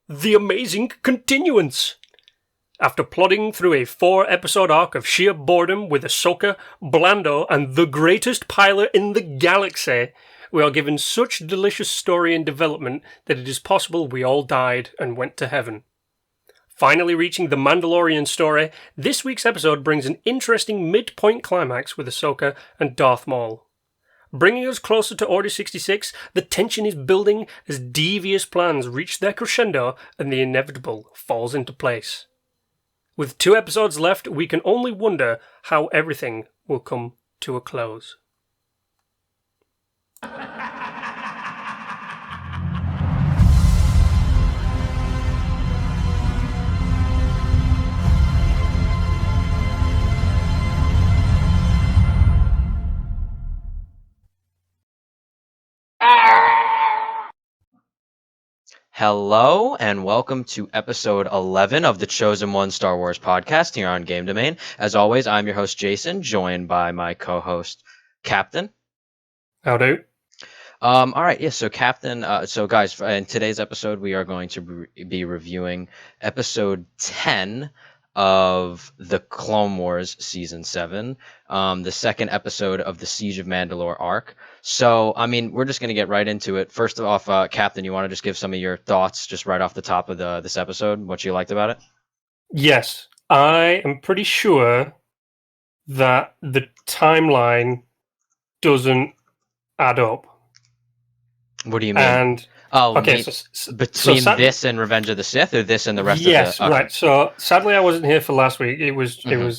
The Amazing Continuance. After plodding through a 4-episode arc of sheer boredom with Ahsoka, Blando, and the greatest pilot in the galaxy, we are given such delicious story and development that it is possible we all died and went to heaven. Finally reaching the Mandalorian story, this week's episode brings an interesting midpoint climax with Ahsoka and Darth Maul. Bringing us closer to Order 66, the tension is building as devious plans reach their crescendo and the inevitable falls into place. With 2 episodes left, we can only wonder how everything will come to a close. Hello, and welcome to episode 11 of the Chosen One Star Wars podcast here on Game Domain. As always, I'm your host, Jason, joined by my co-host, Captain. Howdy. All right, yeah, so Captain, so guys, in today's episode, we are going to be reviewing episode 10 of the Clone Wars Season 7, the second episode of the Siege of Mandalore arc. So, I mean, we're just going to get right into it. First off, Captain, you want to just give some of your thoughts just right off the top of this episode, what you liked about it? Yes, I am pretty sure that the timeline doesn't add up. What do you mean? And okay, between this and Revenge of the Sith, or this and the rest of the... Yes, right. So sadly, I wasn't here for last week. It was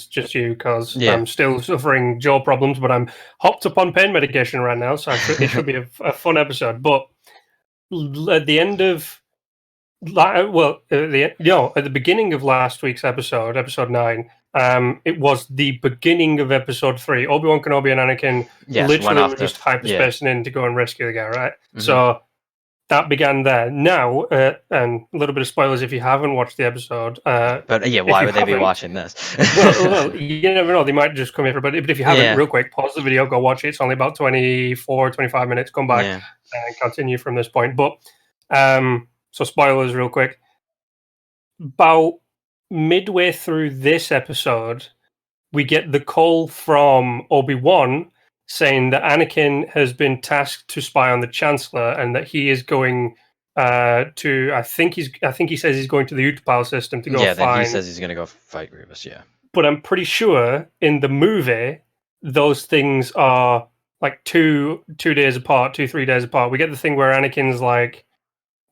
just you, because I'm still suffering jaw problems, but I'm hopped up on pain medication right now, so it should be a fun episode. But at the end of... at the beginning of last week's episode 9, it was the beginning of episode 3. Obi-Wan Kenobi and Anakin literally were just hyperspacing in to go and rescue the guy, right? Mm-hmm. So that began there. Now, and a little bit of spoilers if you haven't watched the episode. But yeah, why would they be watching this? well, you never know. They might just come here for a bit. But if you haven't, real quick, pause the video, go watch it. It's only about 24, 25 minutes. Come back and continue from this point. But, so spoilers real quick. About midway through this episode, we get the call from Obi-Wan saying that Anakin has been tasked to spy on the Chancellor, and that he is going to. I think he says he's going to the Utapau system to go find. Yeah, he says he's going to go fight Grievous. Yeah, but I'm pretty sure in the movie those things are like 3 days apart. We get the thing where Anakin's like,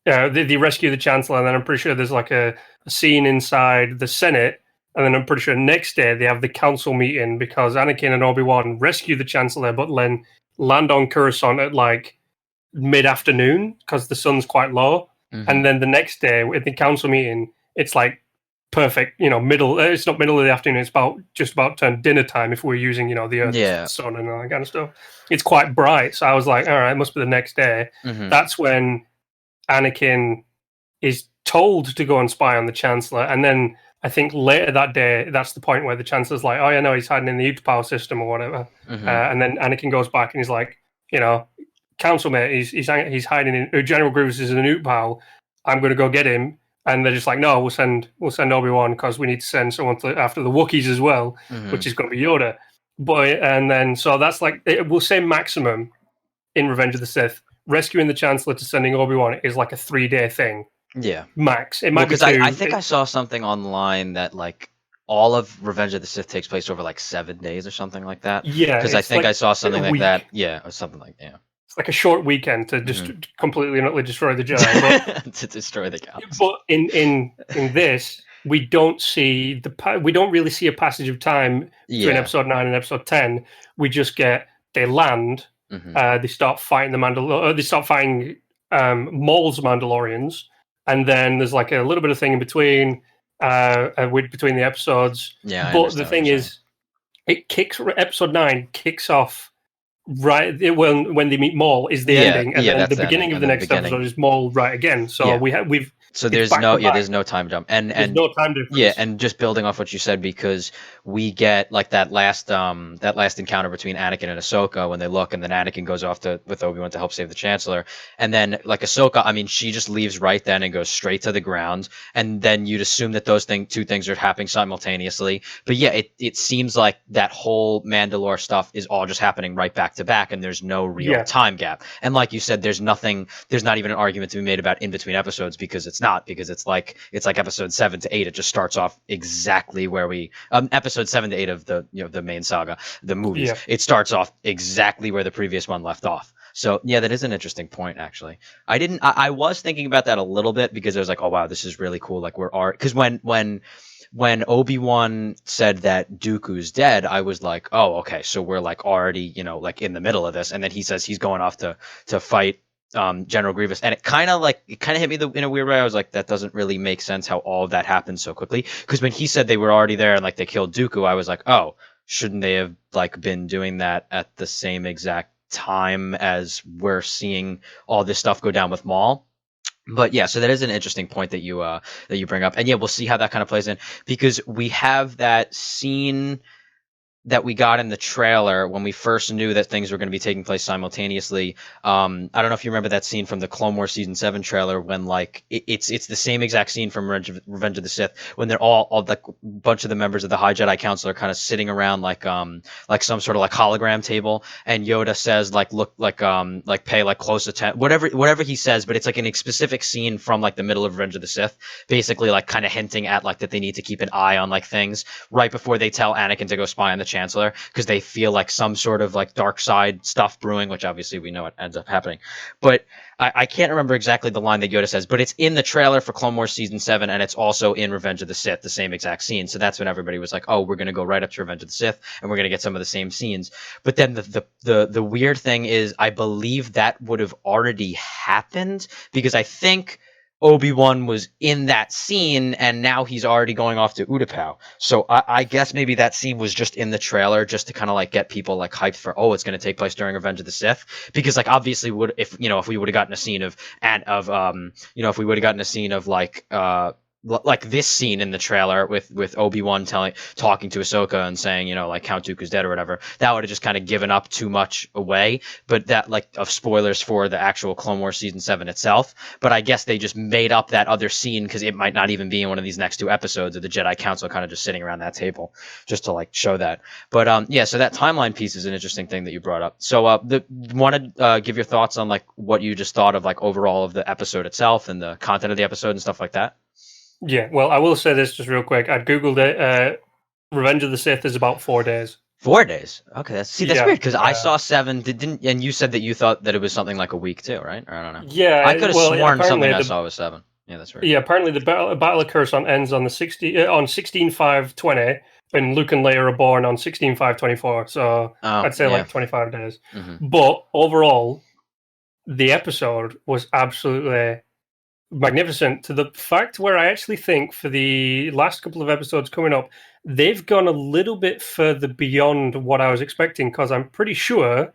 they rescue the Chancellor, and then I'm pretty sure there's like a scene inside the Senate. And then I'm pretty sure next day they have the council meeting because Anakin and Obi-Wan rescue the Chancellor, but then land on Coruscant at like mid-afternoon because the sun's quite low. Mm-hmm. And then the next day at the council meeting, it's like perfect, middle. It's not middle of the afternoon. It's just about turn dinner time if we're using, the Earth's sun and all that kind of stuff. It's quite bright. So I was like, all right, it must be the next day. Mm-hmm. That's when Anakin is told to go and spy on the Chancellor, and then I think later that day, that's the point where the Chancellor's like, oh, yeah, no, he's hiding in the Utapau system or whatever. Mm-hmm. And then Anakin goes back and he's like, council mate, he's hiding in... General Grievous is in an Utapau. I'm going to go get him. And they're just like, no, we'll send Obi-Wan because we need to send someone after the Wookiees as well, which is going to be Yoda. And then, so that's like, we'll say maximum in Revenge of the Sith, rescuing the Chancellor to sending Obi-Wan is like a 3-day thing. Yeah, max. It might be 2. I think I saw something online that like all of Revenge of the Sith takes place over like 7 days or something like that. Yeah, because I think I saw something like that. Yeah, or something like that. It's like a short weekend to just completely and utterly destroy the Jedi. But, to destroy the galaxy. But in this, we don't really see a passage of time between episode 9 and episode 10. We just get they land. Mm-hmm. They start fighting They start fighting Maul's Mandalorians. And then there's like a little bit of thing in between the episodes. Yeah, but the thing is, episode 9 kicks off right when they meet Maul is the ending, and then that's the the ending, beginning of and the then next beginning. episode is Maul right again. So Yeah. we've So it's there's back to no back. there's no time jump, There's no time difference. and just building off what you said, because we get like that last encounter between Anakin and Ahsoka when they look, and then Anakin goes off with Obi-Wan to help save the Chancellor, and then like Ahsoka, I mean, she just leaves right then and goes straight to the ground, and then you'd assume that those two things are happening simultaneously. But yeah, it seems like that whole Mandalore stuff is all just happening right back to back, and there's no real time gap. And like you said, there's not even an argument to be made about in between episodes, because it's like episode 7 to 8. It just starts off exactly where we episode 7 to 8 of the main saga, the movies. Yeah. It starts off exactly where the previous one left off. So yeah, that is an interesting point, actually. I was thinking about that a little bit, because I was like, oh wow, this is really cool. Like because when Obi-Wan said that Dooku's dead, I was like, oh, okay, so we're like already, like in the middle of this. And then he says he's going off to fight General Grievous, and it kind of hit me in a weird way. I was like, that doesn't really make sense how all of that happened so quickly. Because when he said they were already there and like they killed Dooku, I was like, oh, shouldn't they have like been doing that at the same exact time as we're seeing all this stuff go down with Maul? But yeah, so that is an interesting point that you bring up, and yeah, we'll see how that kind of plays in, because we have that scene that we got in the trailer when we first knew that things were going to be taking place simultaneously. I don't know if you remember that scene from the Clone Wars Season 7 trailer, when like it's the same exact scene from Revenge of the Sith, when they're all like a bunch of the members of the High Jedi Council are kind of sitting around like some sort of like hologram table, and Yoda says like look like pay like close attention, whatever he says, but it's like a specific scene from like the middle of Revenge of the Sith, basically like kind of hinting at like that they need to keep an eye on like things right before they tell Anakin to go spy on the Chancellor, because they feel like some sort of like dark side stuff brewing, which obviously we know it ends up happening. But I can't remember exactly the line that Yoda says, but it's in the trailer for Clone Wars Season 7, and it's also in Revenge of the Sith, the same exact scene. So that's when everybody was like, oh, we're going to go right up to Revenge of the Sith, and we're going to get some of the same scenes. But then the weird thing is, I believe that would have already happened, because I think Obi-Wan was in that scene, and now he's already going off to Utapau. So I guess maybe that scene was just in the trailer, just to kind of like get people like hyped for, oh, it's going to take place during Revenge of the Sith, because like obviously if we would have gotten a scene of like this scene in the trailer with Obi-Wan talking to Ahsoka and saying, like Count Dooku's dead or whatever, that would have just kind of given up too much away. But that like of spoilers for the actual Clone Wars Season 7 itself. But I guess they just made up that other scene because it might not even be in one of these next two episodes of the Jedi Council kind of just sitting around that table just to like show that. But yeah, so that timeline piece is an interesting thing that you brought up. So want to give your thoughts on like what you just thought of like overall of the episode itself and the content of the episode and stuff like that? Yeah, well, I will say this just real quick. I googled it. Revenge of the Sith is about 4 days. 4 days. Okay, that's weird, because I saw 7. And you said that you thought that it was something like a week too, right? Or I don't know. Yeah, I could have sworn something I the, saw was 7. Yeah, that's weird. Yeah, apparently the Battle of Coruscant ends on on 16/5/20, and Luke and Leia are born on 16/5/24. So I'd say like 25 days. Mm-hmm. But overall, the episode was absolutely magnificent, to the fact where I actually think for the last couple of episodes coming up, they've gone a little bit further beyond what I was expecting, because I'm pretty sure,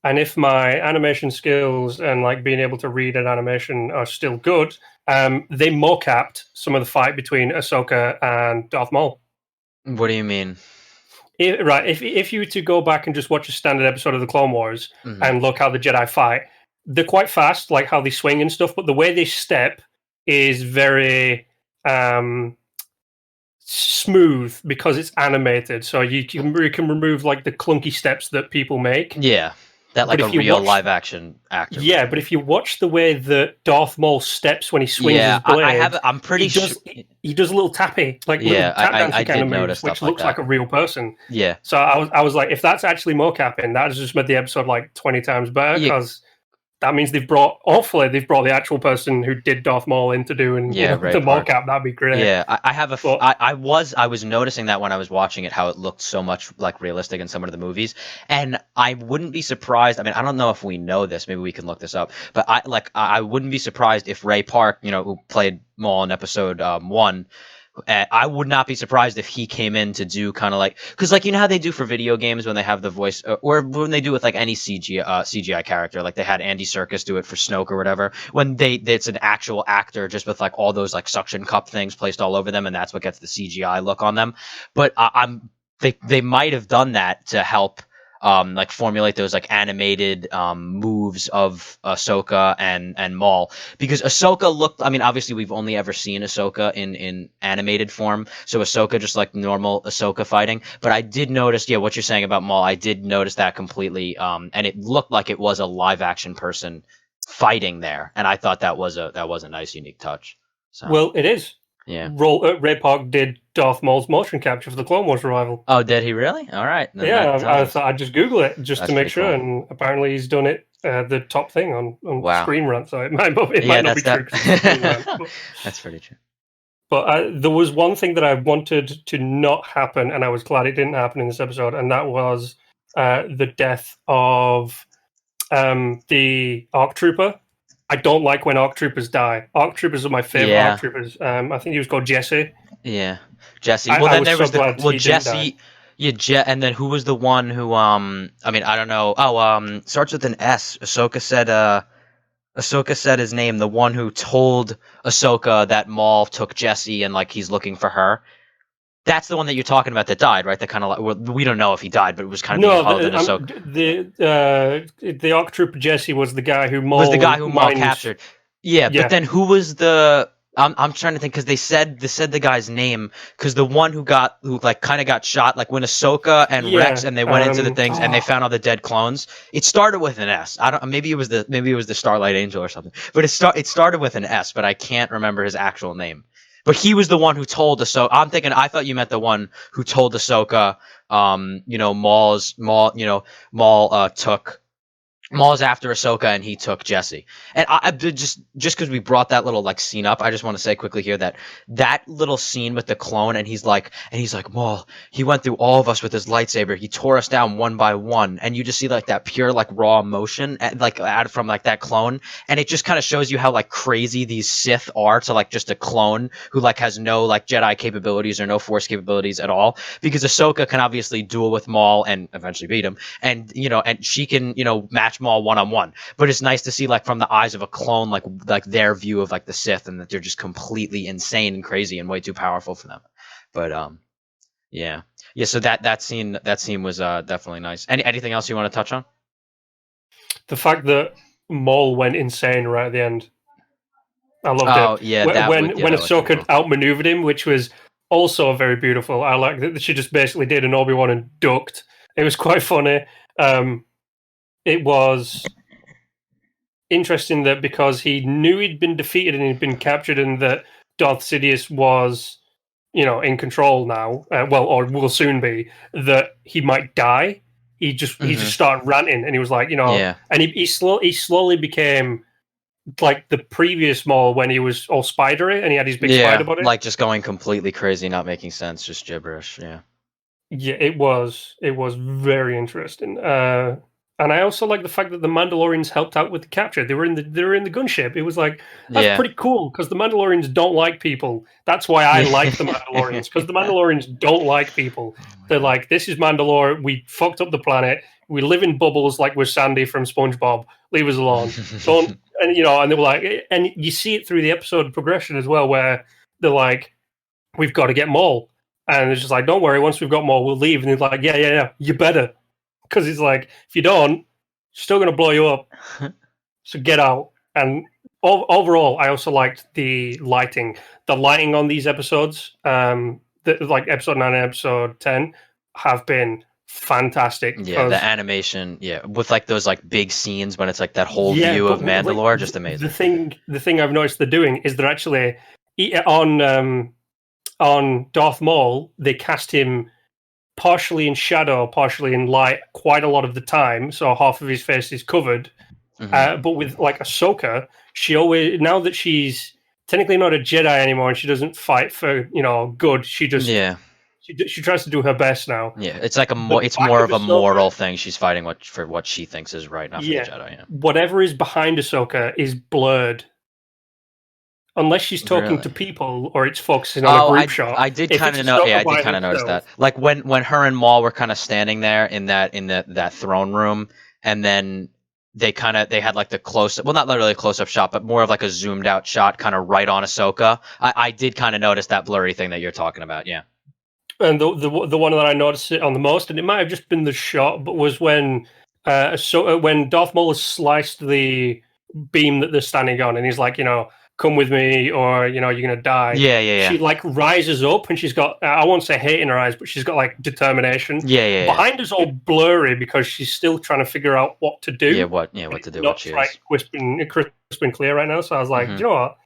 and if my animation skills and like being able to read an animation are still good, they mocapped some of the fight between Ahsoka and Darth Maul. What do you mean? If you were to go back and just watch a standard episode of the Clone Wars and look how the Jedi fight, they're quite fast, like how they swing and stuff, but the way they step is very smooth because it's animated. So you can remove like the clunky steps that people make. Yeah, that like a real live action actor. Yeah, but if you watch the way that Darth Maul steps when he swings his blade, I'm pretty sure he does a little tappy, like little tap dancing kind of moves, which looks like a real person. Yeah. So I was like, if that's actually mocapping, that has just made the episode like 20 times better, because that means they've brought the actual person who did Darth Maul in to do the mocap. That'd be great. Yeah, I was noticing that when I was watching it, how it looked so much like realistic in some of the movies, and I wouldn't be surprised. I mean, I don't know if we know this. Maybe we can look this up. But I wouldn't be surprised if Ray Park, who played Maul in episode 1, I would not be surprised if he came in to do kind of like, because like you know how they do for video games when they have the voice, or when they do with like any CGI character, like they had Andy Serkis do it for Snoke or whatever. When it's an actual actor just with like all those like suction cup things placed all over them, and that's what gets the CGI look on them. But they might have done that to help like formulate those like animated moves of Ahsoka and Maul, because Ahsoka looked, I mean obviously we've only ever seen Ahsoka in animated form, so Ahsoka just like normal Ahsoka fighting, but I did notice what you're saying about Maul, I did notice that completely, and it looked like it was a live action person fighting there, and I thought that was a nice unique touch. So Well, it is. yeah. Ray Park did Darth Maul's motion capture for the Clone Wars revival. Oh, did he really? All right. Then Yeah, I thought I'd just Google it just That's to make pretty sure, cool. and apparently he's done it the top thing on Wow. Screen Rant, so it might not be true. 'Cause it's Screen Rant, but, That's pretty true. But there was one thing that I wanted to not happen, and I was glad it didn't happen in this episode, and that was the death of the ARC Trooper. I don't like when ARC Troopers die. ARC Troopers are my favorite ARC Troopers. I think he was called Jesse. Yeah, Jesse. Well, then there was Jesse. Yeah, and then who was the one who I mean, I don't know. Oh, starts with an S. Ahsoka said his name. The one who told Ahsoka that Maul took Jesse and like he's looking for her. That's the one that you're talking about that died, right? That kind of like, well, we don't know if he died, but it was kind of being held in Ahsoka. The ARC Trooper Jesse was the guy who Maul captured. Yeah, but then who was the? I'm trying to think, because they said the guy's name, because the one who kind of got shot, like when Ahsoka and Rex and they went into the things and they found all the dead clones. It started with an S. I don't. Maybe it was the Starlight Angel or something. But it started with an S, but I can't remember his actual name. But he was the one who told Ahsoka. I thought you meant the one who told Ahsoka, Maul's after Ahsoka and he took Jesse. And I just because we brought that little like scene up, I just want to say quickly here that little scene with the clone and he's like Maul, he went through all of us with his lightsaber. He tore us down one by one, and you just see like that pure like raw emotion like out from like that clone, and it just kind of shows you how like crazy these Sith are to like just a clone who like has no like Jedi capabilities or no Force capabilities at all, because Ahsoka can obviously duel with Maul and eventually beat him, and and she can match Maul one-on-one, but it's nice to see like from the eyes of a clone like their view of like the Sith, and that they're just completely insane and crazy and way too powerful for them. But so that scene was definitely nice. Anything else you want to touch on? The fact that Maul went insane right at the end, I loved it. Yeah, when Ahsoka outmaneuvered him, which was also very beautiful. I like that she just basically did an Obi-Wan and ducked. It was quite funny. It was interesting that because he knew he'd been defeated and he'd been captured, and that Darth Sidious was, in control now, or will soon be, that he might die. He just started ranting, and he was like, and he slowly became like the previous Maul when he was all spidery and he had his big spider body, like just going completely crazy, not making sense, just gibberish. Yeah, it was very interesting. And I also like the fact that the Mandalorians helped out with the capture. They were in the gunship. It was like, that's pretty cool, because the Mandalorians don't like people. That's why I like the Mandalorians, because the Mandalorians don't like people. They're like, this is Mandalore. We fucked up the planet. We live in bubbles like we're Sandy from SpongeBob. Leave us alone. Don't. And and they were like, and you see it through the episode progression as well, where they're like, we've got to get Maul, and it's just like, don't worry, once we've got Maul, we'll leave. And they're like, yeah, you better. Because he's like, if you don't, still going to blow you up. So get out. And overall, I also liked the lighting. The lighting on these episodes, like episode 9 and episode 10, have been fantastic. Yeah, the animation, with like those like big scenes when it's like that whole view of Mandalore, like, just amazing. The thing I've noticed they're doing is they're actually on Darth Maul, they cast him partially in shadow, partially in light, quite a lot of the time. So half of his face is covered. But with like Ahsoka, she always, now that she's technically not a Jedi anymore and she doesn't fight for good, she just she tries to do her best now. Yeah, it's like it's more of a moral thing. She's fighting for what she thinks is right, not for the Jedi. Yeah. Whatever is behind Ahsoka is blurred. unless she's talking Really? to people or it's focusing on a Oh, group shot. I did If kind it's of a know. Yeah, Ahsoka I did by kind of notice herself, that. Like when her and Maul were kind of standing there in that throne room, and then they had like the close, well, not literally a close up shot, but more of like a zoomed out shot, kind of right on Ahsoka. I did kind of notice that blurry thing that you're talking about. Yeah. and the one that I noticed it on the most, and it might have just been the shot, but was when Darth Maul has sliced the beam that they're standing on, and he's like, come with me, or you're gonna die. Yeah, yeah, yeah. She like rises up, and she's got I won't say hate in her eyes, but she's got like determination. Yeah, yeah, yeah. Behind us all blurry because she's still trying to figure out what to Yeah, do. what And to it's do, what not she quite is. crisp and clear right now. So I was like, Hmm. you know what?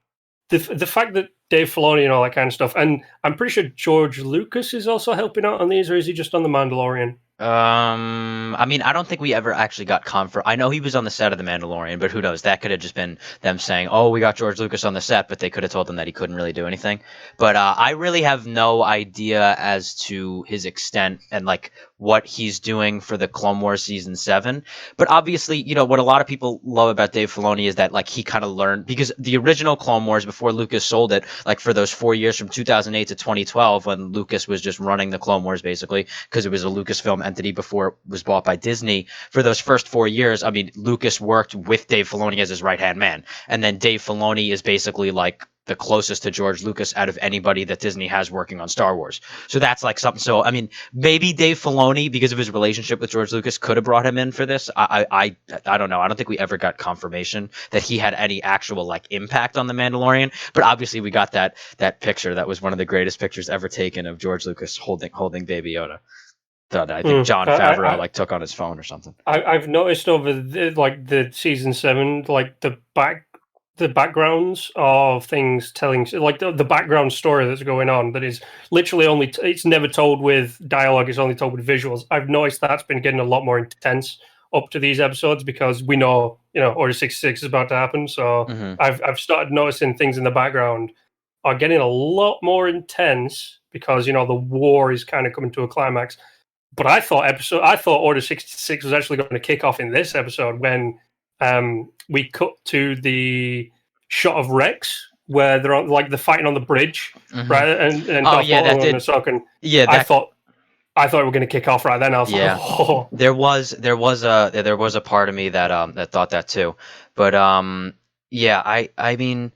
The fact that Dave Filoni and all that kind of stuff, and I'm pretty sure George Lucas is also helping out on these, or is he just on the Mandalorian? I mean, I don't think we ever actually got comfort. I know he was on the set of The Mandalorian, but who knows? That could have just been them saying, "Oh, we got George Lucas on the set," but they could have told him that he couldn't really do anything. But I really have no idea as to his extent and like what he's doing for the Clone Wars season 7. But obviously, what a lot of people love about Dave Filoni is that like he kind of learned, because the original Clone Wars before Lucas sold it, like for those 4 years from 2008 to 2012, when Lucas was just running the Clone Wars basically, because it was a Lucasfilm entity before it was bought by Disney. For those first 4 years, I mean, Lucas worked with Dave Filoni as his right hand man, and then Dave Filoni is basically like the closest to George Lucas out of anybody that Disney has working on Star Wars. So that's like something. So I mean, maybe Dave Filoni, because of his relationship with George Lucas, could have brought him in for this. I don't know. I don't think we ever got confirmation that he had any actual like impact on the Mandalorian. But obviously, we got that picture that was one of the greatest pictures ever taken of George Lucas holding Baby Yoda. That I think John Favreau like took on his phone or something. I've noticed over the season 7, like the backgrounds of things telling, like the background story that's going on, that is literally only it's never told with dialogue, it's only told with visuals. I've noticed that's been getting a lot more intense up to these episodes, because we know Order 66 is about to happen. So Mm-hmm. I've started noticing things in the background are getting a lot more intense, because the war is kind of coming to a climax. But I thought Order 66 was actually going to kick off in this episode, when we cut to the shot of Rex, where they're on, like, they're fighting on the bridge, Mm-hmm. right? And Oh Darth yeah, that Maul and did. Ahsoka. And Yeah, I that. thought I thought we were going to kick off right then. I was like, Yeah, oh, there was a part of me that thought that too, but yeah, I mean.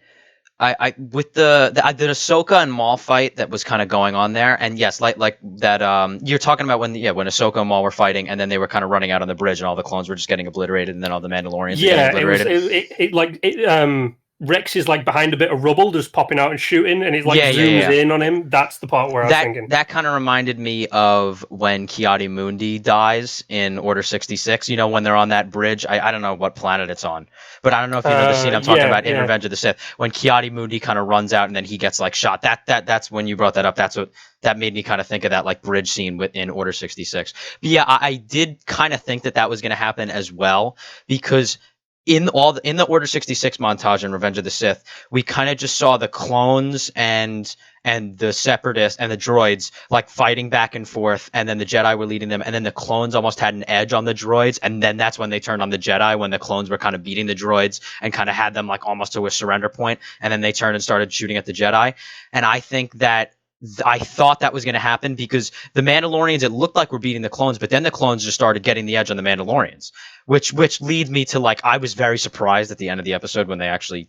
I with the Ahsoka and Maul fight that was kind of going on there, and yes, like that you're talking about when Ahsoka and Maul were fighting, and then they were kind of running out on the bridge, and all the clones were just getting obliterated, and then all the Mandalorians were getting yeah. It was obliterated. Rex is like behind a bit of rubble, just popping out and shooting, and it like Yeah, yeah, zooms yeah. in on him. That's the part where I was That thinking, that kind of reminded me of when Kiadi Mundi dies in Order 66. When they're on that bridge. I don't know what planet it's on, but I don't know if you know the scene I'm talking yeah, about in yeah. Revenge of the Sith, when Kiadi Mundi kind of runs out and then he gets like shot. That's when you brought that up. That's what that made me kind of think of, that like bridge scene within Order 66. But yeah, I did kind of think that was going to happen as well, because in the Order 66 montage in Revenge of the Sith, we kind of just saw the clones and the separatists and the droids like fighting back and forth, and then the Jedi were leading them, and then the clones almost had an edge on the droids, and then that's when they turned on the Jedi, when the clones were kind of beating the droids and kind of had them like almost to a surrender point, and then they turned and started shooting at the Jedi. And I think that I thought that was going to happen, because the Mandalorians, it looked like were beating the clones, but then the clones just started getting the edge on the Mandalorians, which leads me to, like, I was very surprised at the end of the episode when they actually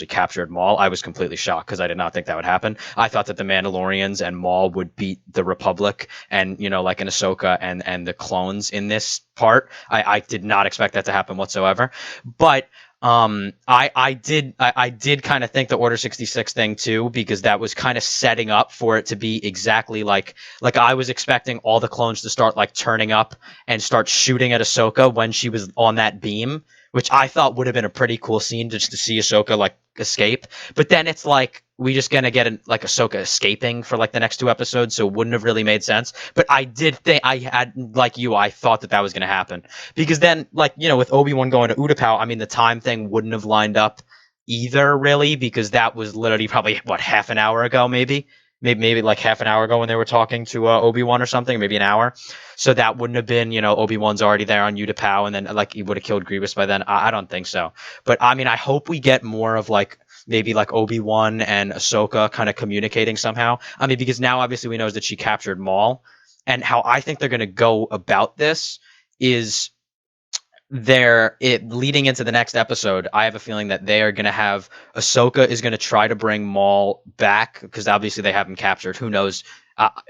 captured Maul. I was completely shocked, because I did not think that would happen. I thought that the Mandalorians and Maul would beat the Republic and, like an Ahsoka and the clones in this part. I did not expect that to happen whatsoever. But I did kind of think the Order 66 thing too, because that was kind of setting up for it to be exactly like I was expecting all the clones to start like turning up and start shooting at Ahsoka when she was on that beam, which I thought would have been a pretty cool scene, just to see Ahsoka like escape. But then it's like we just gonna get like Ahsoka escaping for like the next 2 episodes, so it wouldn't have really made sense. But I did think, I had, like you, I thought that was gonna happen, because then, like, with Obi-Wan going to Utapau, I mean, the time thing wouldn't have lined up either, really, because that was literally probably what, half an hour ago, maybe like half an hour ago when they were talking to Obi-Wan or something, maybe an hour. So that wouldn't have been, Obi-Wan's already there on Utapau, and then like he would have killed Grievous by then. I don't think so. But I mean, I hope we get more of like maybe like Obi-Wan and Ahsoka kind of communicating somehow. I mean, because now obviously we know that she captured Maul, and how I think they're going to go about this is leading into the next episode. I have a feeling that they are going to have Ahsoka is going to try to bring Maul back, because obviously they have him captured. Who knows?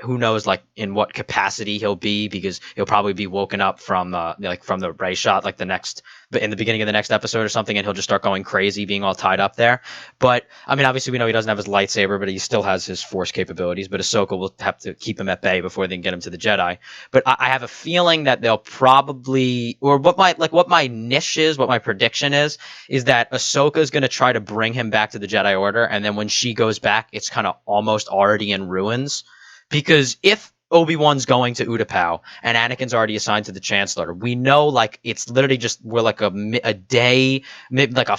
Who knows, like, in what capacity he'll be, because he'll probably be woken up from from the ray shot, like in the beginning of the next episode or something, and he'll just start going crazy, being all tied up there. But I mean, obviously we know he doesn't have his lightsaber, but he still has his force capabilities. But Ahsoka will have to keep him at bay before they can get him to the Jedi. But I have a feeling that they'll probably, or what my niche is, what my prediction is that Ahsoka is going to try to bring him back to the Jedi Order, and then when she goes back, it's kind of almost already in ruins. Because if Obi-Wan's going to Utapau and Anakin's already assigned to the Chancellor, we know, like, it's literally just, we're like a day, maybe like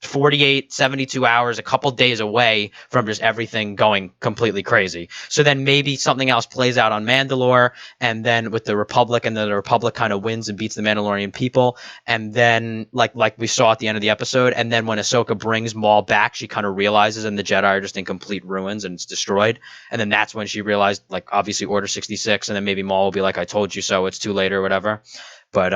48, 72 hours, a couple days away from just everything going completely crazy. So then maybe something else plays out on Mandalore, and then with the Republic, and then the Republic kind of wins and beats the Mandalorian people, and then like we saw at the end of the episode, and then when Ahsoka brings Maul back, she kind of realizes, and the Jedi are just in complete ruins and it's destroyed, and then that's when she realized, like, obviously Order 66, and then maybe Maul will be like, I told you so, it's too late, or whatever. But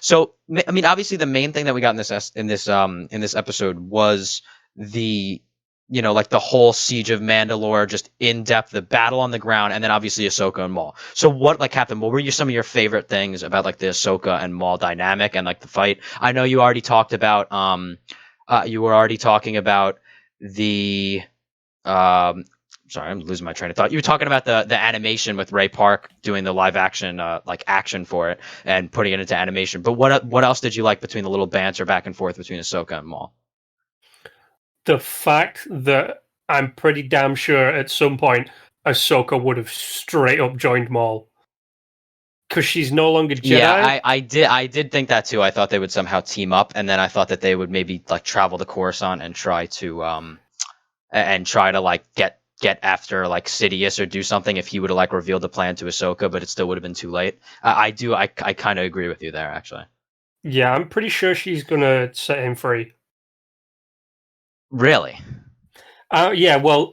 so I mean, obviously the main thing that we got in this episode was the, like, the whole siege of Mandalore, just in depth, the battle on the ground, and then obviously Ahsoka and Maul. So what, like, Captain, what were some of your favorite things about, like, the Ahsoka and Maul dynamic and, like, the fight? I know you already talked about you were already talking about the sorry, I'm losing my train of thought. You were talking about the animation with Ray Park doing the live action action for it and putting it into animation. But what else did you like between the little banter back and forth between Ahsoka and Maul? The fact that I'm pretty damn sure at some point Ahsoka would have straight up joined Maul, because she's no longer Jedi. Yeah, I did think that too. I thought they would somehow team up, and then I thought that they would maybe, like, travel to Coruscant and try to like get after, like, Sidious or do something if he would have, like, revealed the plan to Ahsoka, but it still would have been too late. I kind of agree with you there, actually. Yeah, I'm pretty sure she's gonna set him free. Really? Yeah, well,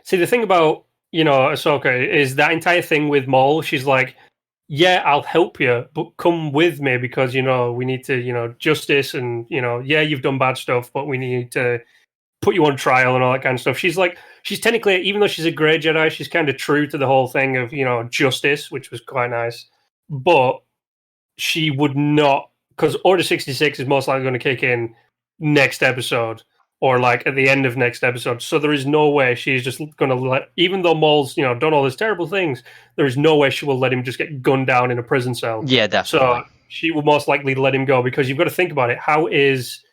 see, the thing about, Ahsoka is that entire thing with Maul. She's like, yeah, I'll help you, but come with me, because, we need to, justice, and, yeah, you've done bad stuff, but we need to put you on trial and all that kind of stuff. She's technically, even though she's a grey Jedi, she's kind of true to the whole thing of, justice, which was quite nice. But she would not, because Order 66 is most likely going to kick in next episode, or, like, at the end of next episode. So there is no way she's just going to let, even though Maul's, done all these terrible things, there is no way she will let him just get gunned down in a prison cell. Yeah, definitely. So she will most likely let him go, because you've got to think about it. How is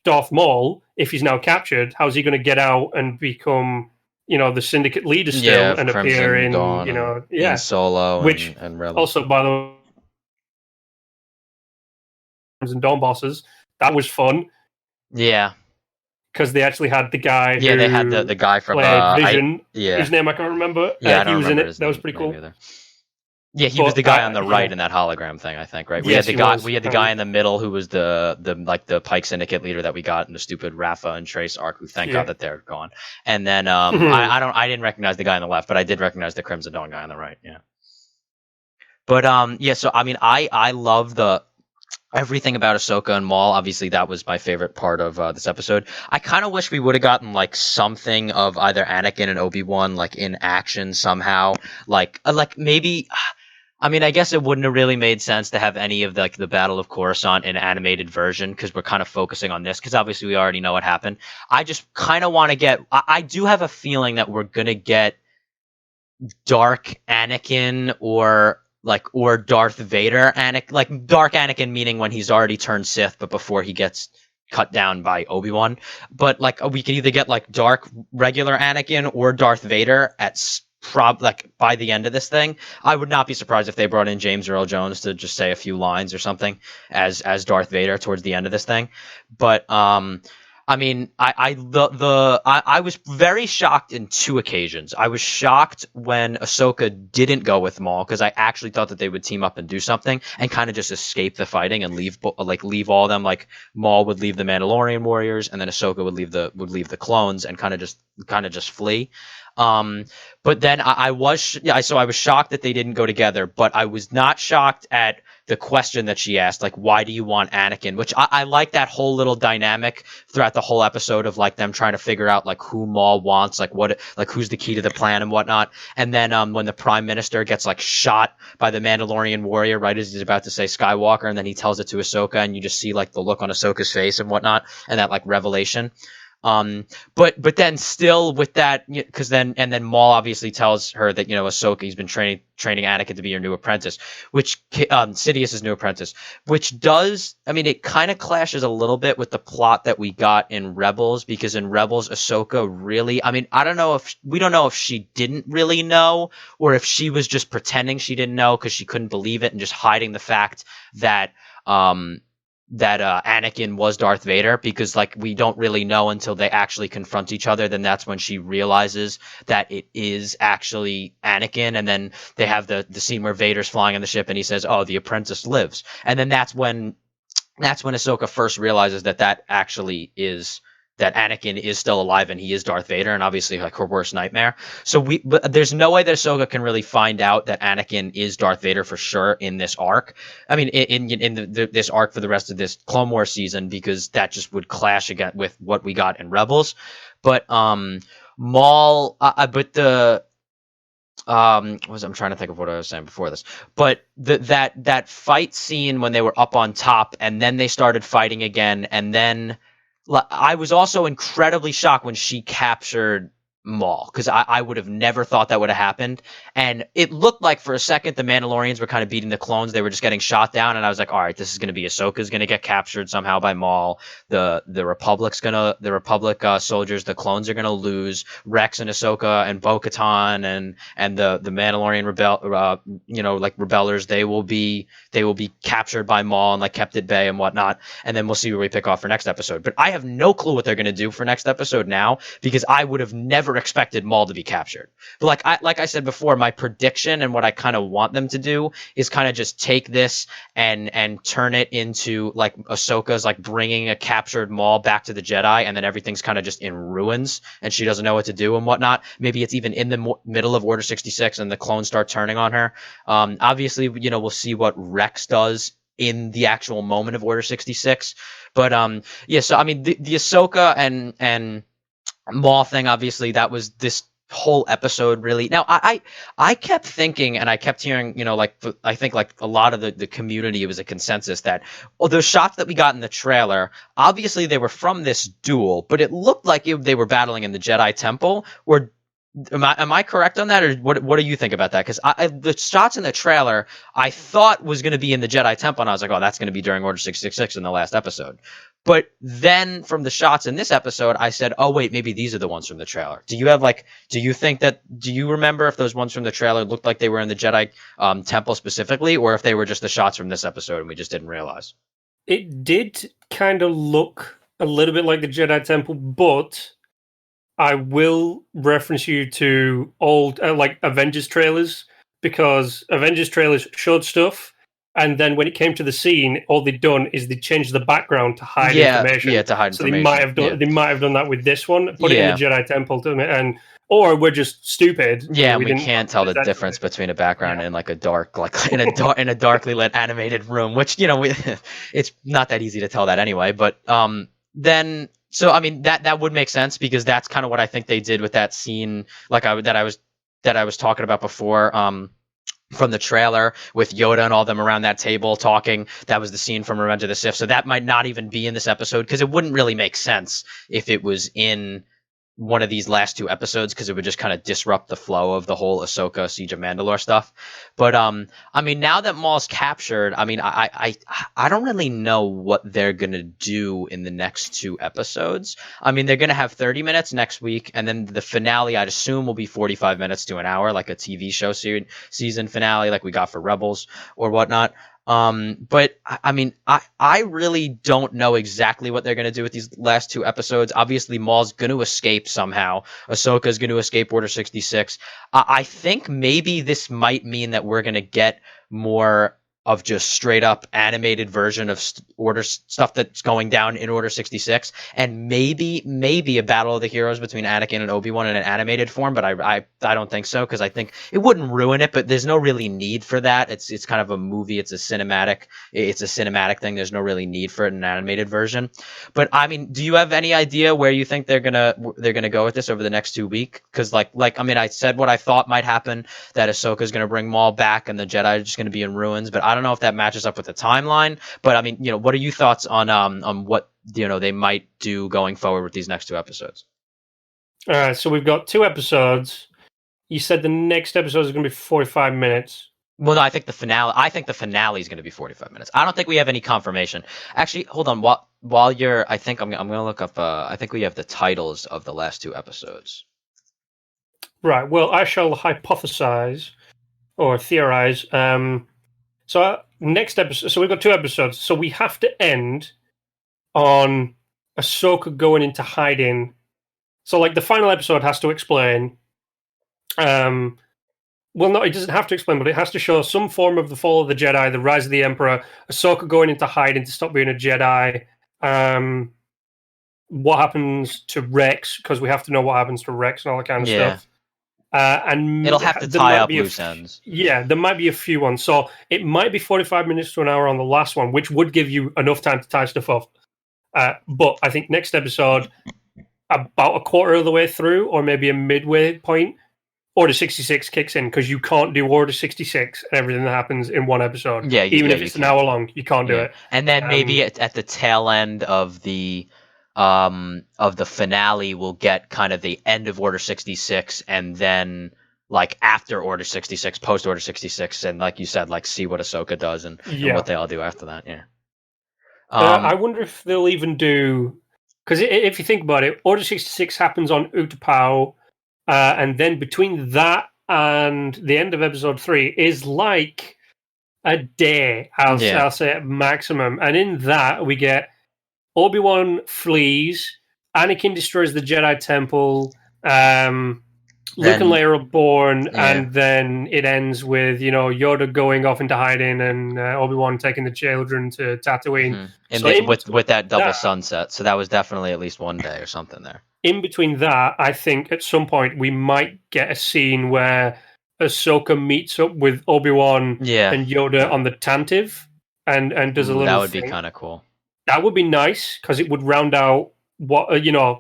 Darth Maul, if he's now captured, how's he going to get out and become, the Syndicate leader still, and appear in, in Solo, which and Rebels. Also, by the way, and Dawn bosses, that was fun. Yeah, because they actually had the guy. Yeah, they had the guy from Vision. His name I can't remember. Yeah, he was in it. That was pretty cool. Yeah, he was the guy on the right in that hologram thing, I think, right? We had the guy in the middle who was the Pike Syndicate leader that we got in the stupid Rafa and Trace arc, who thank God that they're gone. And then I didn't recognize the guy on the left, but I did recognize the Crimson Dawn guy on the right, yeah. But so I mean I love everything about Ahsoka and Maul. Obviously, that was my favorite part of this episode. I kind of wish we would have gotten like something of either Anakin and Obi-Wan like in action somehow. Like maybe. I mean, I guess it wouldn't have really made sense to have any of the Battle of Coruscant in animated version, because we're kind of focusing on this, because obviously we already know what happened. I just kind of want to get. I do have a feeling that we're gonna get Dark Anakin or Darth Vader Anakin, like Dark Anakin meaning when he's already turned Sith, but before he gets cut down by Obi-Wan. But like we could either get like Dark regular Anakin or Darth Vader at by the end of this thing. I would not be surprised if they brought in James Earl Jones to just say a few lines or something as Darth Vader towards the end of this thing. But I mean, I was very shocked in two occasions. I was shocked when Ahsoka didn't go with Maul because I actually thought that they would team up and do something and kind of just escape the fighting and leave all of them. Like Maul would leave the Mandalorian warriors, and then Ahsoka would leave the clones and kind of just flee. But then I was shocked that they didn't go together, but I was not shocked at the question that she asked, like, why do you want Anakin? Which I like that whole little dynamic throughout the whole episode of like them trying to figure out like who Maul wants, like who's the key to the plan and whatnot. And then when the Prime Minister gets like shot by the Mandalorian warrior right as he's about to say Skywalker, and then he tells it to Ahsoka, and you just see like the look on Ahsoka's face and whatnot, and that like revelation. But then still with that, because then Maul obviously tells her that Ahsoka, he's been training Anakin to be your new apprentice, which Sidious's new apprentice, which does, I mean, it kind of clashes a little bit with the plot that we got in Rebels, because in Rebels Ahsoka really, I mean, we don't know if she didn't really know or if she was just pretending she didn't know because she couldn't believe it and just hiding the fact that Anakin was Darth Vader, because like we don't really know until they actually confront each other. Then that's when she realizes that it is actually Anakin, and then they have the scene where Vader's flying on the ship and he says, "Oh, the apprentice lives," and then that's when Ahsoka first realizes that actually is that Anakin is still alive and he is Darth Vader, and obviously like her worst nightmare. But there's no way that Ahsoka can really find out that Anakin is Darth Vader for sure in this arc. I mean, in this arc for the rest of this Clone Wars season, because that just would clash again with what we got in Rebels. But Maul, I'm trying to think of what I was saying before this, but that fight scene when they were up on top and then they started fighting again, and then I was also incredibly shocked when she captured Maul, because I would have never thought that would have happened. And it looked like for a second the Mandalorians were kind of beating the clones. They were just getting shot down, and I was like, all right, this is going to be Ahsoka's going to get captured somehow by Maul. The Republic soldiers, the clones are going to lose. Rex and Ahsoka and Bo-Katan and the Mandalorian rebellers, they will be captured by Maul and like kept at bay and whatnot. And then we'll see where we pick off for next episode. But I have no clue what they're going to do for next episode now, because I would have never expected Maul to be captured. But like I said before, my prediction and what I kind of want them to do is kind of just take this and turn it into like Ahsoka's like bringing a captured Maul back to the Jedi, and then everything's kind of just in ruins and she doesn't know what to do and whatnot. Maybe it's even in the middle of Order 66 and the clones start turning on her. Obviously, we'll see what Rex does in the actual moment of Order 66. But yeah, so I mean the Ahsoka and Maul thing, obviously that was this whole episode really. Now I kept thinking, and I kept hearing, I think like a lot of the community, it was a consensus that those shots that we got in the trailer, obviously they were from this duel, but it looked like they were battling in the Jedi Temple. Or am I correct on that, or what do you think about that? Because the shots in the trailer I thought was going to be in the Jedi Temple, and I was like, oh, that's going to be during Order 666 in the last episode. But then from the shots in this episode, I said, oh wait, maybe these are the ones from the trailer. Do you remember if those ones from the trailer looked like they were in the Jedi Temple specifically, or if they were just the shots from this episode and we just didn't realize? It did kind of look a little bit like the Jedi Temple, but I will reference you to old like Avengers trailers, because Avengers trailers showed stuff, and then when it came to the scene, all they'd done is they changed the background to hide information. Yeah, to hide so information. They might have done that with this one, put it in the Jedi Temple, or we're just stupid. Yeah, we can't tell the difference between a background and like a dark, like in a darkly lit animated room, which it's not that easy to tell that anyway. But then. So I mean that would make sense, because that's kind of what I think they did with that scene, like that I was talking about before, from the trailer with Yoda and all them around that table talking. That was the scene from Revenge of the Sith. So that might not even be in this episode, because it wouldn't really make sense if it was in one of these last two episodes, because it would just kind of disrupt the flow of the whole Ahsoka Siege of Mandalore stuff. But I mean, now that Maul's captured, I mean, I don't really know what they're gonna do in the next two episodes. I mean, they're gonna have 30 minutes next week, and then the finale, I'd assume, will be 45 minutes to an hour, like a TV show season finale, like we got for Rebels or whatnot. But I mean, I really don't know exactly what they're gonna do with these last two episodes. Obviously, Maul's gonna escape somehow. Ahsoka's gonna escape Order 66. I think maybe this might mean that we're gonna get more of just straight up animated version of stuff that's going down in Order 66, and maybe a battle of the heroes between Anakin and Obi-Wan in an animated form. But I don't think so, because I think it wouldn't ruin it. But there's no really need for that. It's kind of a movie. It's a cinematic thing. There's no really need for it in an animated version. But I mean, do you have any idea where you think they're gonna go with this over the next 2 weeks? Because like I mean, I said what I thought might happen, that Ahsoka's gonna bring Maul back and the Jedi are just gonna be in ruins. But I don't know if that matches up with the timeline. But I mean, what are your thoughts on what they might do going forward with these next two episodes? All right, so we've got 2 episodes. You said the next episode is going to be 45 minutes. Well, no, I think the finale is going to be 45 minutes. I don't think we have any confirmation. Actually, hold on. While you're, I think I'm going to look up. I think we have the titles of the last 2 episodes. Right. Well, I shall hypothesize or theorize. So next episode. So we've got 2 episodes. So we have to end on Ahsoka going into hiding. So like the final episode has to explain. Well, no, it doesn't have to explain, but it has to show some form of the fall of the Jedi, the rise of the Emperor, Ahsoka going into hiding to stop being a Jedi. What happens to Rex? Because we have to know what happens to Rex and all that kind of stuff. And it'll have to tie up loose ends. Yeah, there might be a few ones. So it might be 45 minutes to an hour on the last one, which would give you enough time to tie stuff up. But I think next episode, about a quarter of the way through, or maybe a midway point, Order 66 kicks in, because you can't do Order 66 and everything that happens in one episode. Yeah, even if it's an hour long, you can't do it. And then maybe at the tail end of the finale, we'll get kind of the end of Order 66, and then like after Order 66, post Order 66, and like you said, like see what Ahsoka does and what they all do after that. Yeah. I wonder if they'll even do, because if you think about it, Order 66 happens on Utapau. And then between that and the end of episode 3 is like a day, I'll say at maximum. And in that, we get Obi-Wan flees, Anakin destroys the Jedi Temple, Luke and Leia are born, and then it ends with, Yoda going off into hiding and Obi-Wan taking the children to Tatooine. And so with that double sunset. So that was definitely at least one day or something there. In between that, I think at some point we might get a scene where Ahsoka meets up with Obi-Wan and Yoda on the Tantive and does a little That would thing. Be kind of cool. That would be nice, because it would round out what,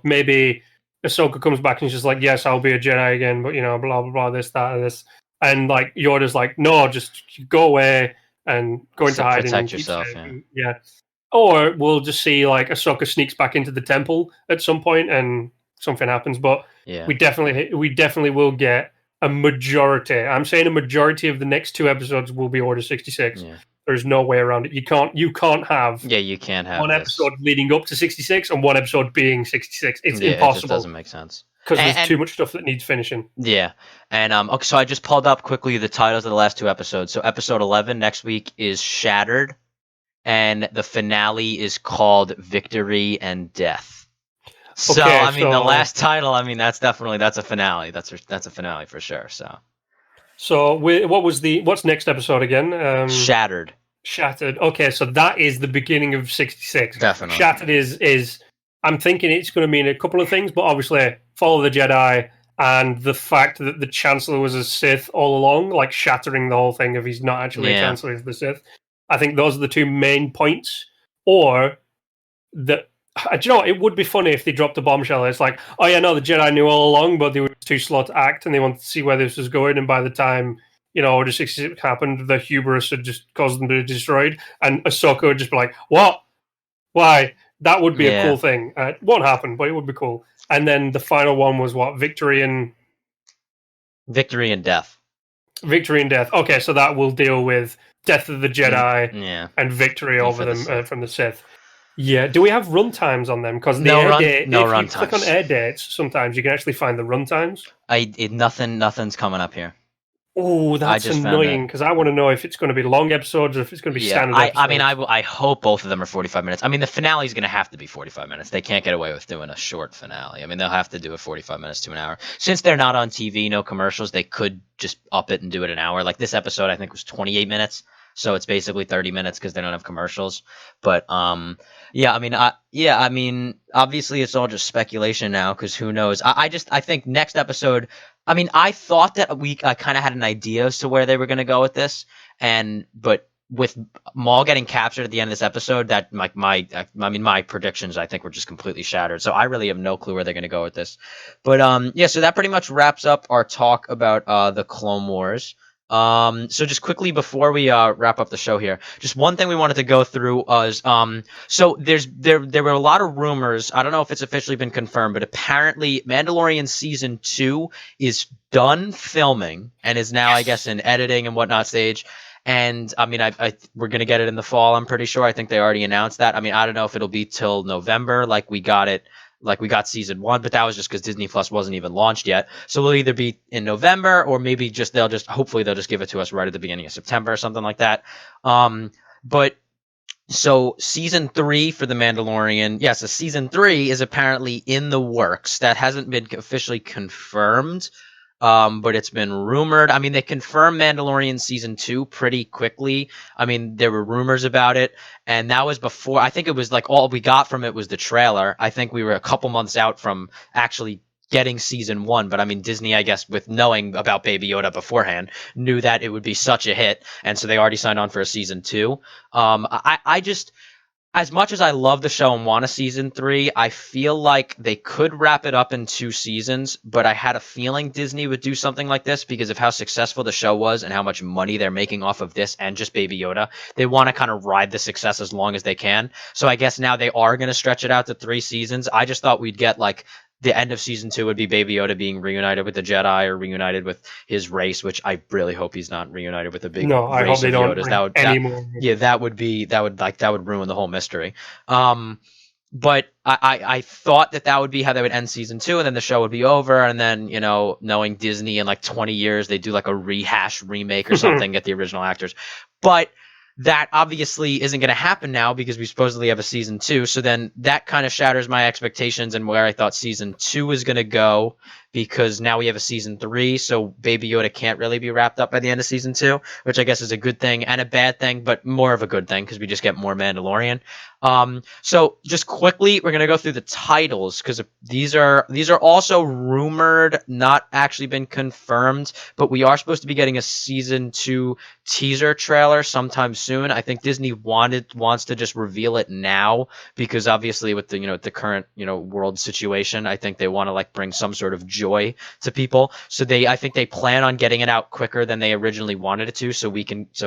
maybe Ahsoka comes back and she's like, yes, I'll be a Jedi again, but, blah, blah, blah, this, that, and this. And, like, Yoda's like, no, just go away and go into hiding. Protect yourself, yeah. Or we'll just see, like, Ahsoka sneaks back into the temple at some point and something happens. But we definitely will get a majority. I'm saying a majority of the next 2 episodes will be Order 66. Yeah. There's no way around it. You can't have one episode leading up to 66 and one episode being 66. It's impossible. It just doesn't make sense. Because there's too much stuff that needs finishing. Yeah. And okay, so I just pulled up quickly the titles of the last 2 episodes. So episode 11 next week is Shattered, and the finale is called Victory and Death. So okay, I mean, the last title, I mean, that's a finale. That's a finale for sure. So what's next episode again? Shattered. Okay, so that is the beginning of 66. Definitely. Shattered is I'm thinking it's going to mean a couple of things, but obviously follow the Jedi and the fact that the Chancellor was a Sith all along, like shattering the whole thing if he's not actually a Chancellor, he's the Sith. I think those are the 2 main points. Or that, do you know what? It would be funny if they dropped a bombshell. It's like, oh yeah, no, the Jedi knew all along, but they were too slow to act, and they wanted to see where this was going. And by the time Order 66 happened, the hubris had just caused them to be destroyed, and Ahsoka would just be like, "What? Why?" That would be a cool thing. It won't happen, but it would be cool. And then the final one was what? Victory and Death. Victory and Death. Okay, so that will deal with death of the Jedi and victory over them from the Sith. Yeah. Do we have run times on them? Because if you click on air dates, sometimes you can actually find the run times. Nothing's coming up here. Oh, I that's just found that. annoying because I want to know if it's going to be long episodes or if it's going to be Yeah, standard I mean, episodes. I hope both of them are 45 minutes. I mean, the finale is going to have to be 45 minutes. They can't get away with doing a short finale. I mean, they'll have to do it 45 minutes to an hour. Since they're not on TV, no commercials, they could just up it and do it an hour. Like this episode, I think was 28 minutes, so it's basically 30 minutes because they don't have commercials. But yeah, I mean, obviously it's all just speculation now because who knows? I think next episode. I mean, I thought that I kind of had an idea as to where they were going to go with this, but with Maul getting captured at the end of this episode, that like my predictions I think were just completely shattered. So I really have no clue where they're going to go with this. But yeah, so that pretty much wraps up our talk about the Clone Wars. So just quickly before we wrap up the show here, just one thing we wanted to go through was so there were a lot of rumors. I don't know if it's officially been confirmed, but apparently Mandalorian season 2 is done filming and is now, I guess, in editing and whatnot stage. And I mean, we're gonna get it in the fall. I'm pretty sure. I think they already announced that. I mean, I don't know if it'll be till November, like we got it, like we got season 1, but that was just because Disney Plus wasn't even launched yet. So it'll either be in November or maybe hopefully they'll just give it to us right at the beginning of September or something like that. But so season 3 for The Mandalorian, yes, so season 3 is apparently in the works. That hasn't been officially confirmed, but it's been rumored. I mean, they confirmed Mandalorian season 2 pretty quickly. I mean, there were rumors about it, and that was before. I think it was like all we got from it was the trailer. I think we were a couple months out from actually getting season 1, but I mean, Disney, I guess, with knowing about Baby Yoda beforehand, knew that it would be such a hit, and so they already signed on for a season 2. I just, as much as I love the show and want a season 3, I feel like they could wrap it up in 2 seasons, but I had a feeling Disney would do something like this because of how successful the show was and how much money they're making off of this and just Baby Yoda. They want to kind of ride the success as long as they can. So I guess now they are going to stretch it out to 3 seasons. I just thought we'd get like the end of season 2 would be Baby Yoda being reunited with the Jedi or reunited with his race, which I really hope he's not reunited with a big No, I hope race they of don't Yodas. bring any more. Yeah, that would ruin the whole mystery. But I thought that would be how they would end season 2, and then the show would be over, and then, you know, knowing Disney in like 20 years, they do like a rehash remake or something, get the original actors. But that obviously isn't going to happen now because we supposedly have a season 2. So then that kind of shatters my expectations and where I thought season 2 was going to go, because now we have a season 3. So Baby Yoda can't really be wrapped up by the end of season 2, which I guess is a good thing and a bad thing, but more of a good thing because we just get more Mandalorian. So just quickly, we're gonna go through the titles because these are also rumored, not actually been confirmed, but we are supposed to be getting a season 2 teaser trailer sometime soon. I think Disney wants to just reveal it now because obviously with the current world situation, I think they want to like bring some sort of joy to people. So I think they plan on getting it out quicker than they originally wanted it to, so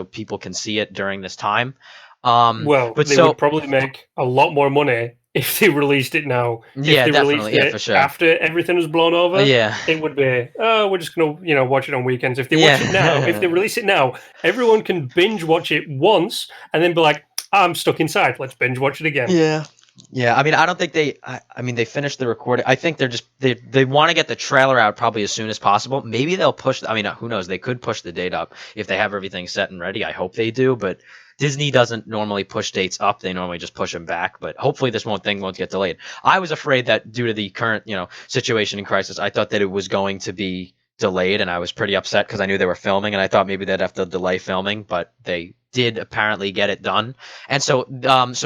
people can see it during this time. Well, But they would probably make a lot more money if they released it now. If yeah, they released definitely, yeah, for it sure. after everything was blown over, Yeah, it would be, oh, we're just gonna, watch it on weekends. If they watch it now, if they yeah, release it now, everyone can binge watch it once and then be like, I'm stuck inside. Let's binge watch it again. yeah, yeah. I mean, I don't think I mean, they finished the recording. I think they want to get the trailer out probably as soon as possible. Maybe they'll push. I mean, who knows? They could push the date up if they have everything set and ready. I hope they do, but Disney doesn't normally push dates up. They normally just push them back. But hopefully this thing won't get delayed. I was afraid that due to the current, situation and crisis, I thought that it was going to be delayed, and I was pretty upset because I knew they were filming, and I thought maybe they'd have to delay filming, but they did apparently get it done. And so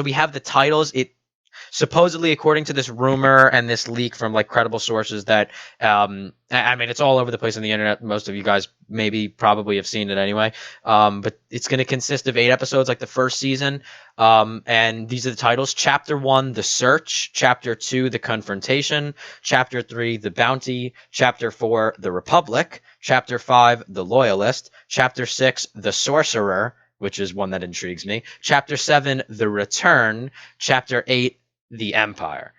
we have the titles. It supposedly, according to this rumor and this leak from like credible sources, that I mean, it's all over the place on the internet. Most of you guys probably have seen it anyway. But it's going to consist of 8 episodes, like the first season. And these are the titles: Chapter 1, The Search; Chapter 2, The Confrontation; Chapter 3, The Bounty; Chapter 4, The Republic; Chapter 5, The Loyalist; Chapter 6, The Sorcerer, which is one that intrigues me; Chapter 7, The Return; Chapter 8, The Empire.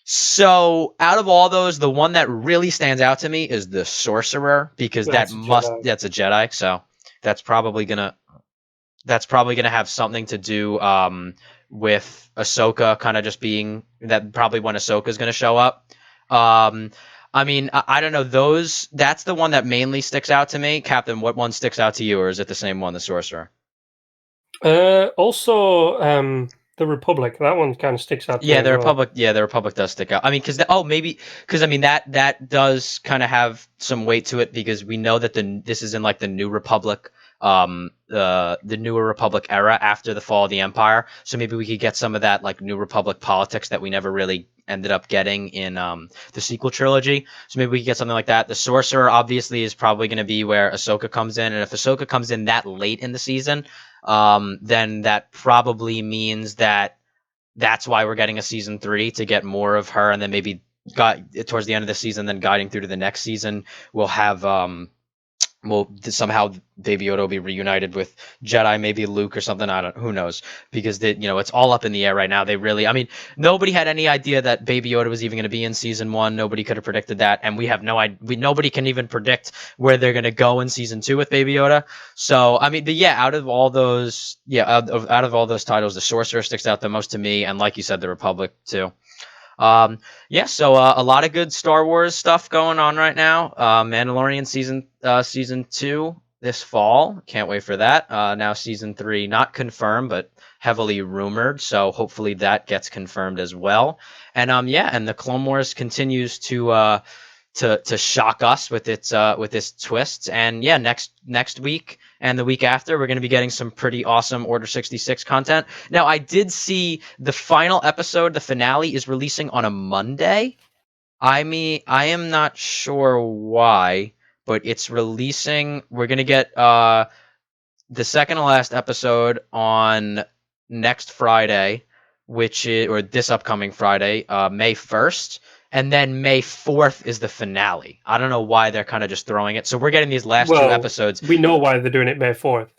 So out of all those, the one that really stands out to me is the Sorcerer, because That's a Jedi. that's a Jedi. So that's probably gonna have something to do with Ahsoka, kind of just being that, probably when Ahsoka is gonna show up. I mean, I don't know. That's the one that mainly sticks out to me. Captain, what one sticks out to you, or is it the same one, the Sorcerer? Also, the Republic. That one kind of sticks out to me Yeah, as the well. Republic. Yeah, the Republic does stick out. I mean, because I mean that does kind of have some weight to it because we know that this is in like the New Republic, the newer Republic era after the fall of the Empire. So maybe we could get some of that like New Republic politics that we never really ended up getting in the sequel trilogy. So maybe we could get something like that. The Sorcerer obviously is probably going to be where Ahsoka comes in, and if Ahsoka comes in that late in the season, then that probably means that's why we're getting a season 3 to get more of her, and then maybe towards the end of the season, then guiding through to the next season, we'll have somehow Baby Yoda will be reunited with Jedi, maybe Luke or something. I don't. Who knows? Because it's all up in the air right now. I mean, nobody had any idea that Baby Yoda was even going to be in season 1. Nobody could have predicted that, and we have no idea. Nobody can even predict where they're going to go in season 2 with Baby Yoda. So I mean, out of all those, out of all those titles, the Sorcerer sticks out the most to me, and like you said, the Republic too. So a lot of good Star Wars stuff going on right now. Mandalorian season 2 this fall. Can't wait for that. Now season 3 not confirmed, but heavily rumored. So hopefully that gets confirmed as well. And and the Clone Wars continues to shock us with its twists. And next week and the week after, we're going to be getting some pretty awesome Order 66 content. Now, I did see the final episode, the finale, is releasing on a Monday. I mean, I am not sure why, but it's releasing. We're going to get the second to last episode on next Friday, or this upcoming Friday, May 1st. And then May 4th is the finale. I don't know why they're kind of just throwing it. So we're getting these last 2 episodes. We know why they're doing it May 4th.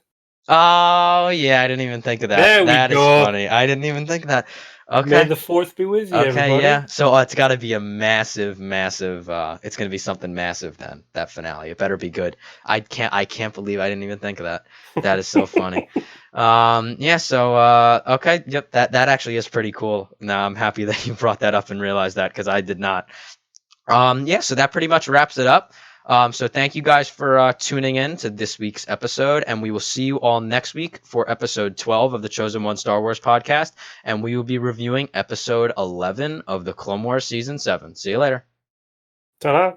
Oh, yeah, I didn't even think of that. There we That is go. funny. I didn't even think of that. Okay. May the 4th be with you, everybody. Yeah. So it's got to be a massive, it's going to be something massive then, that finale. It better be good. I can't believe I didn't even think of that. That is so funny. Okay. Yep. That actually is pretty cool. Now I'm happy that you brought that up and realized that because I did not. So that pretty much wraps it up. So thank you guys for tuning in to this week's episode, and we will see you all next week for episode 12 of the Chosen One Star Wars podcast, and we will be reviewing episode 11 of the Clone Wars season 7. See you later. Ta-da.